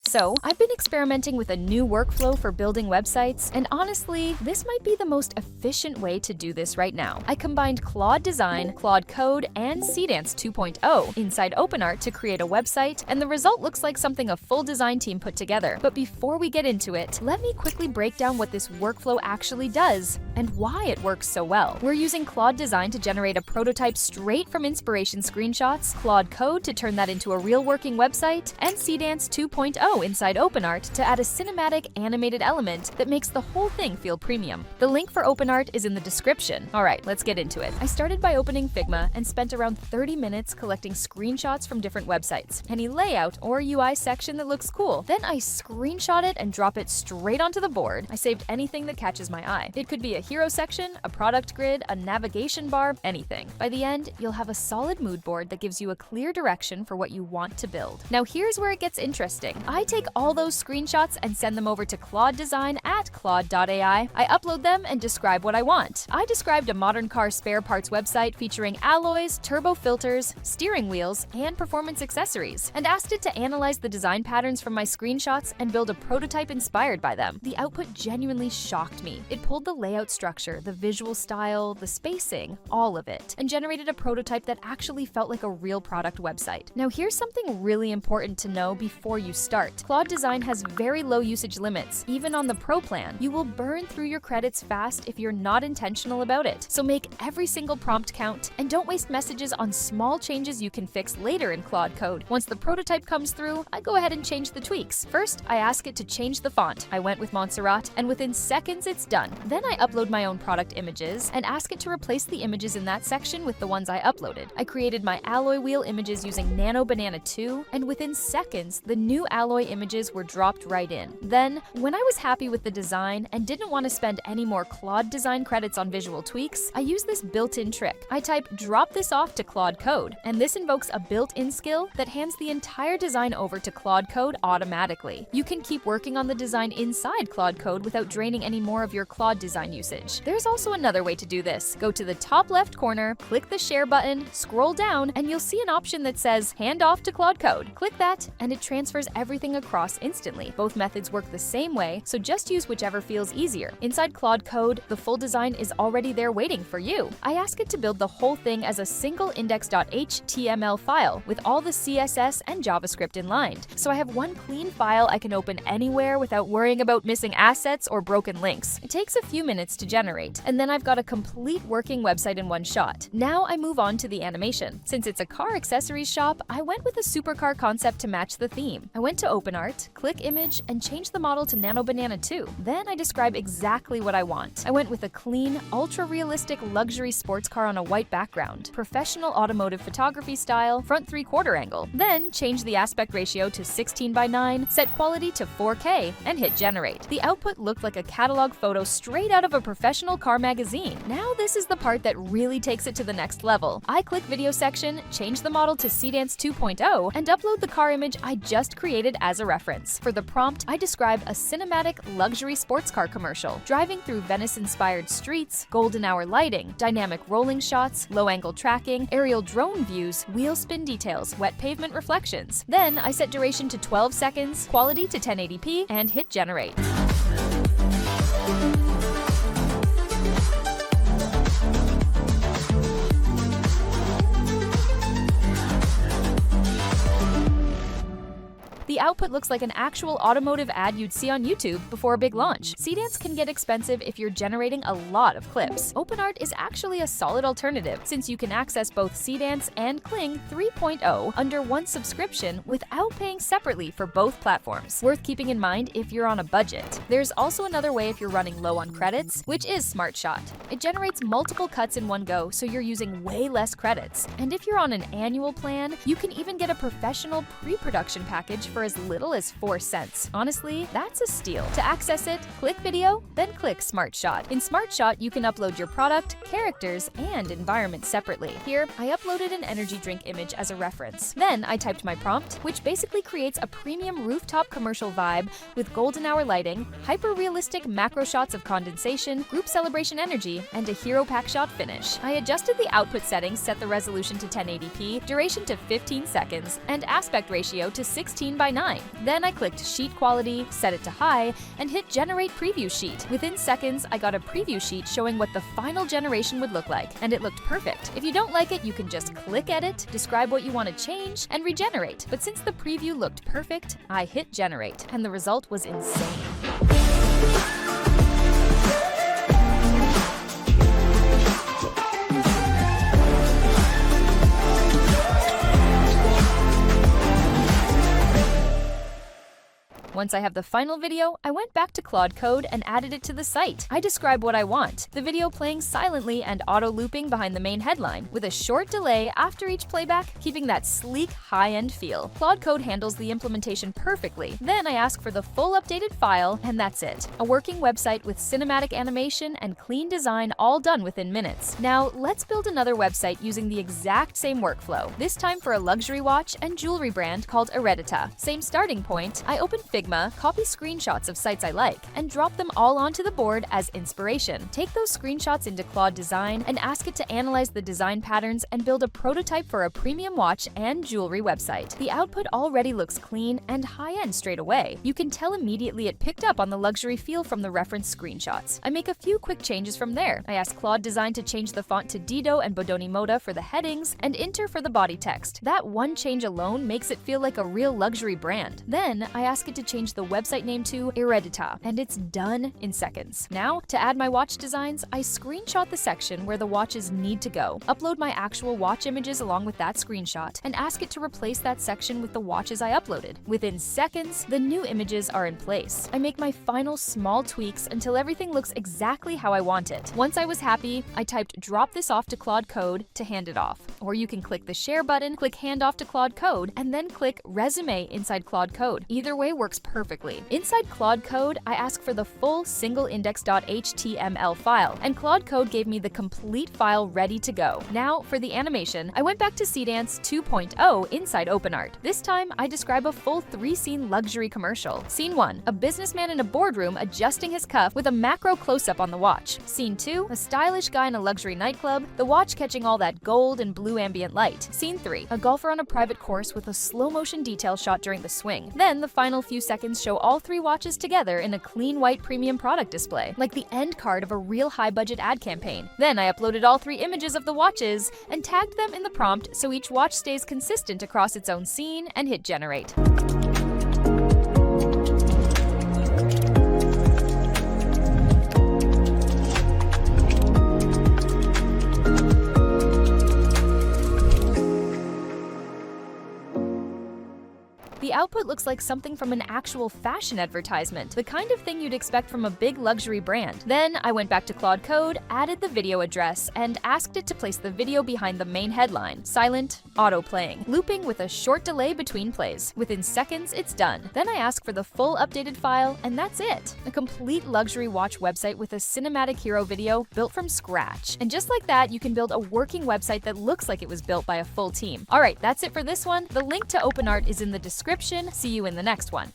So, I've been experimenting with a new workflow for building websites, and honestly, this might be the most efficient way to do this right now. I combined Claude Design, Claude Code, and Seedance 2.0 inside OpenArt to create a website, and the result looks like something a full design team put together. But before we get into it, let me quickly break down what this workflow actually does and why it works so well. We're using Claude Design to generate a prototype straight from inspiration screenshots, Claude Code to turn that into a real working website, and Seedance 2.0 inside OpenArt to add a cinematic animated element that makes the whole thing feel premium. The link for OpenArt is in the description. Alright, let's get into it. I started by opening Figma and spent around 30 minutes collecting screenshots from different websites, any layout or UI section that looks cool. Then I screenshot it and drop it straight onto the board. I saved anything that catches my eye. It could be a hero section, a product grid, a navigation bar, anything. By the end, you'll have a solid mood board that gives you a clear direction for what you want to build. Now here's where it gets interesting. I take all those screenshots and send them over to Claude Design at claude.ai. I upload them and describe what I want. I described a modern car spare parts website featuring alloys, turbo filters, steering wheels, and performance accessories, and asked it to analyze the design patterns from my screenshots and build a prototype inspired by them. The output genuinely shocked me. It pulled the layout structure, the visual style, the spacing, all of it, and generated a prototype that actually felt like a real product website. Now here's something really important to know before you start. Claude Design has very low usage limits. Even on the Pro plan, you will burn through your credits fast if you're not intentional about it. So make every single prompt count, and don't waste messages on small changes you can fix later in Claude Code. Once the prototype comes through, I go ahead and change the tweaks. First, I ask it to change the font. I went with Montserrat, and within seconds it's done. Then I upload my own product images and ask it to replace the images in that section with the ones I uploaded. I created my alloy wheel images using Nano Banana 2, and within seconds, the new alloy images were dropped right in. Then, when I was happy with the design and didn't want to spend any more Claude Design credits on visual tweaks, I use this built-in trick. I type drop this off to Claude Code, and this invokes a built-in skill that hands the entire design over to Claude Code automatically. You can keep working on the design inside Claude Code without draining any more of your Claude Design usage. There's also another way to do this. Go to the top left corner, click the share button, scroll down, and you'll see an option that says hand off to Claude Code. Click that, and it transfers everything across instantly. Both methods work the same way, so just use whichever feels easier. Inside Claude Code, the full design is already there waiting for you. I ask it to build the whole thing as a single index.html file with all the CSS and JavaScript inlined. So I have one clean file I can open anywhere without worrying about missing assets or broken links. It takes a few minutes to generate, and then I've got a complete working website in one shot. Now I move on to the animation. Since it's a car accessories shop, I went with a supercar concept to match the theme. I went to OpenArt, click image, and change the model to Nano Banana 2. Then I describe exactly what I want. I went with a clean, ultra-realistic luxury sports car on a white background, professional automotive photography style, front 3/4 angle. Then change the aspect ratio to 16:9, set quality to 4K, and hit generate. The output looked like a catalog photo straight out of a professional car magazine. Now this is the part that really takes it to the next level. I click video section, change the model to Seedance 2.0, and upload the car image I just created as a reference. For the prompt, I describe a cinematic luxury sports car commercial, driving through Venice-inspired streets, golden hour lighting, dynamic rolling shots, low-angle tracking, aerial drone views, wheel spin details, wet pavement reflections. Then I set duration to 12 seconds, quality to 1080p, and hit generate. The output looks like an actual automotive ad you'd see on YouTube before a big launch. Seedance can get expensive if you're generating a lot of clips. OpenArt is actually a solid alternative, since you can access both Seedance and Kling 3.0 under one subscription without paying separately for both platforms. Worth keeping in mind if you're on a budget. There's also another way if you're running low on credits, which is Smart Shot. It generates multiple cuts in one go, so you're using way less credits. And if you're on an annual plan, you can even get a professional pre-production package for as little as 4 cents. Honestly, that's a steal. To access it, click video, then click Smart Shot. In Smart Shot, you can upload your product, characters, and environment separately. Here, I uploaded an energy drink image as a reference. Then I typed my prompt, which basically creates a premium rooftop commercial vibe with golden hour lighting, hyper-realistic macro shots of condensation, group celebration energy, and a hero pack shot finish. I adjusted the output settings, set the resolution to 1080p, duration to 15 seconds, and aspect ratio to 16:9. $1.99. Then I clicked Sheet Quality, set it to High, and hit Generate Preview Sheet. Within seconds, I got a preview sheet showing what the final generation would look like, and it looked perfect. If you don't like it, you can just click Edit, describe what you want to change, and regenerate. But since the preview looked perfect, I hit Generate, and the result was insane. Once I have the final video, I went back to Claude Code and added it to the site. I describe what I want, the video playing silently and auto-looping behind the main headline, with a short delay after each playback, keeping that sleek, high-end feel. Claude Code handles the implementation perfectly. Then I ask for the full updated file, and that's it. A working website with cinematic animation and clean design all done within minutes. Now, let's build another website using the exact same workflow, this time for a luxury watch and jewelry brand called Heredita. Same starting point, I open Figma, copy screenshots of sites I like, and drop them all onto the board as inspiration. Take those screenshots into Claude Design and ask it to analyze the design patterns and build a prototype for a premium watch and jewelry website. The output already looks clean and high-end straight away. You can tell immediately it picked up on the luxury feel from the reference screenshots. I make a few quick changes from there. I ask Claude Design to change the font to Dido and Bodoni Moda for the headings and Inter for the body text. That one change alone makes it feel like a real luxury brand. Then I ask it to change the website name to Heredita, and it's done in seconds. Now, to add my watch designs, I screenshot the section where the watches need to go, upload my actual watch images along with that screenshot, and ask it to replace that section with the watches I uploaded. Within seconds, the new images are in place. I make my final small tweaks until everything looks exactly how I want it. Once I was happy, I typed drop this off to Claude Code to hand it off. Or you can click the share button, click hand off to Claude Code, and then click resume inside Claude Code. Either way works perfectly. Inside Claude Code, I ask for the full single-index.html file, and Claude Code gave me the complete file ready to go. Now, for the animation, I went back to Seedance 2.0 inside OpenArt. This time, I describe a full 3-scene luxury commercial. Scene 1, a businessman in a boardroom adjusting his cuff with a macro close-up on the watch. Scene 2, a stylish guy in a luxury nightclub, the watch catching all that gold and blue ambient light. Scene 3, a golfer on a private course with a slow-motion detail shot during the swing. Then, the final few seconds show all 3 watches together in a clean white premium product display, like the end card of a real high-budget ad campaign. Then I uploaded all 3 images of the watches and tagged them in the prompt so each watch stays consistent across its own scene, and hit generate. The output looks like something from an actual fashion advertisement, the kind of thing you'd expect from a big luxury brand. Then I went back to Claude Code, added the video address, and asked it to place the video behind the main headline, silent, auto-playing, looping with a short delay between plays. Within seconds, it's done. Then I ask for the full updated file, and that's it. A complete luxury watch website with a cinematic hero video built from scratch. And just like that, you can build a working website that looks like it was built by a full team. Alright, that's it for this one. The link to OpenArt is in the description. See you in the next one.